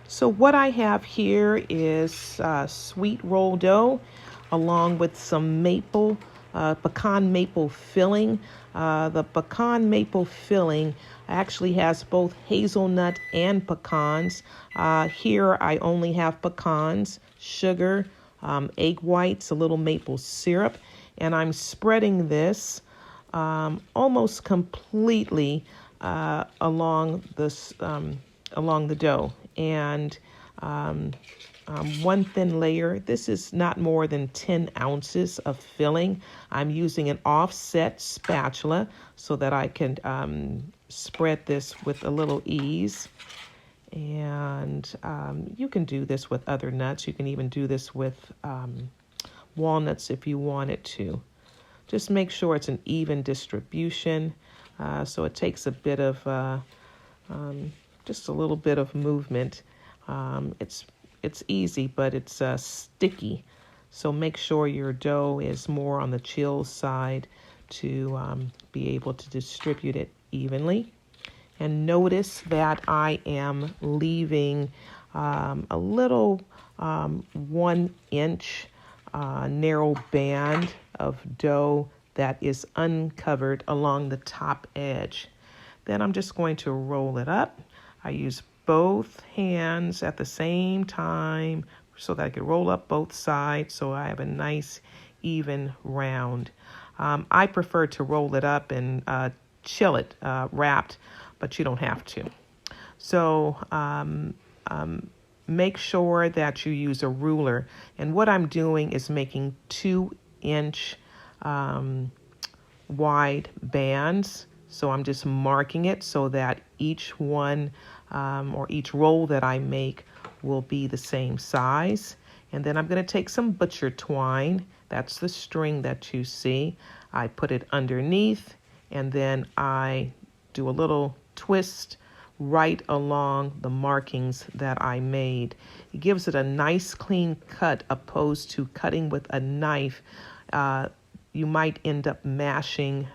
So what I have here is sweet roll dough along with some pecan maple filling. The pecan maple filling actually has both hazelnut and pecans. Here I only have pecans, sugar, egg whites, a little maple syrup, and I'm spreading this almost completely along the dough. And one thin layer. This is not more than 10 ounces of filling. I'm using an offset spatula so that I can spread this with a little ease. And you can do this with other nuts. You can even do this with walnuts if you wanted to. Just make sure it's an even distribution. So it takes a bit of, just a little bit of movement. It's easy, but it's sticky. So make sure your dough is more on the chill side to be able to distribute it evenly. And notice that I am leaving a little 1 inch narrow band of dough that is uncovered along the top edge. Then I'm just going to roll it up. I use both hands at the same time so that I can roll up both sides so I have a nice even round. I prefer to roll it up and chill it wrapped, but you don't have to. So make sure that you use a ruler. And what I'm doing is making 2-inch wide bands. So I'm just marking it so that each one or each roll that I make will be the same size. And then I'm going to take some butcher twine. That's the string that you see. I put it underneath, and then I do a little twist right along the markings that I made. It gives it a nice clean cut opposed to cutting with a knife. You might end up mashing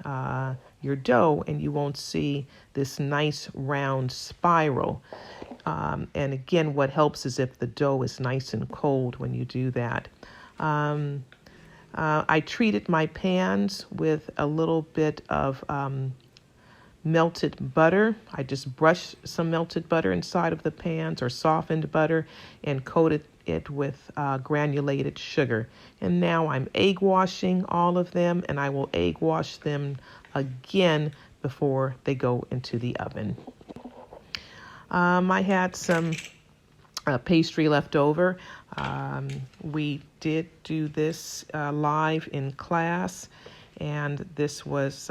your dough and you won't see this nice round spiral. And again, what helps is if the dough is nice and cold when you do that. I treated my pans with a little bit of melted butter. I just brushed some melted butter inside of the pans or softened butter and coated it with granulated sugar. And now I'm egg washing all of them, and I will egg wash them again before they go into the oven. I had some pastry left over. We did do this live in class, and this was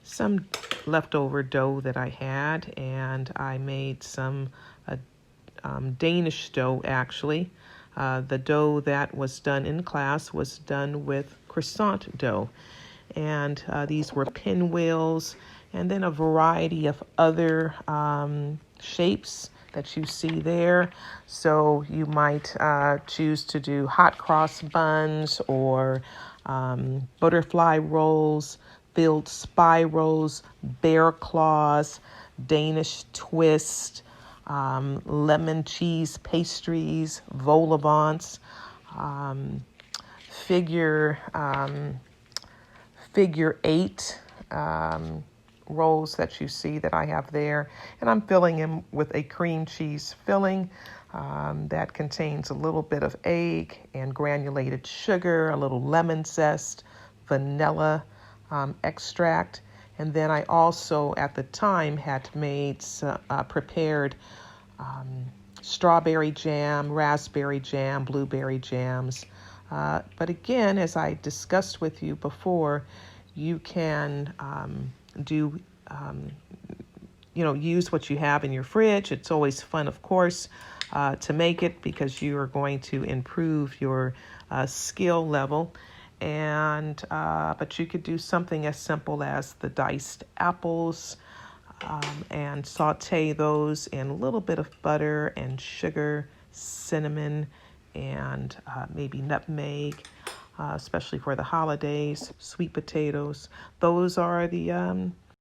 some leftover dough that I had, and I made some Danish dough actually. The dough that was done in class was done with croissant dough, and these were pinwheels, and then a variety of other shapes that you see there. So you might choose to do hot cross buns or butterfly rolls, filled spirals, bear claws, Danish twist, lemon cheese pastries, vol au vents, figure 8 rolls that you see that I have there. And I'm filling them with a cream cheese filling that contains a little bit of egg and granulated sugar, a little lemon zest, vanilla extract. And then I also, at the time, had made prepared strawberry jam, raspberry jam, blueberry jams. But again, as I discussed with you before, you can use what you have in your fridge. It's always fun, of course, to make it because you are going to improve your skill level. And but you could do something as simple as the diced apples and saute those in a little bit of butter and sugar, cinnamon, and maybe nutmeg, especially for the holidays, sweet potatoes. Those are the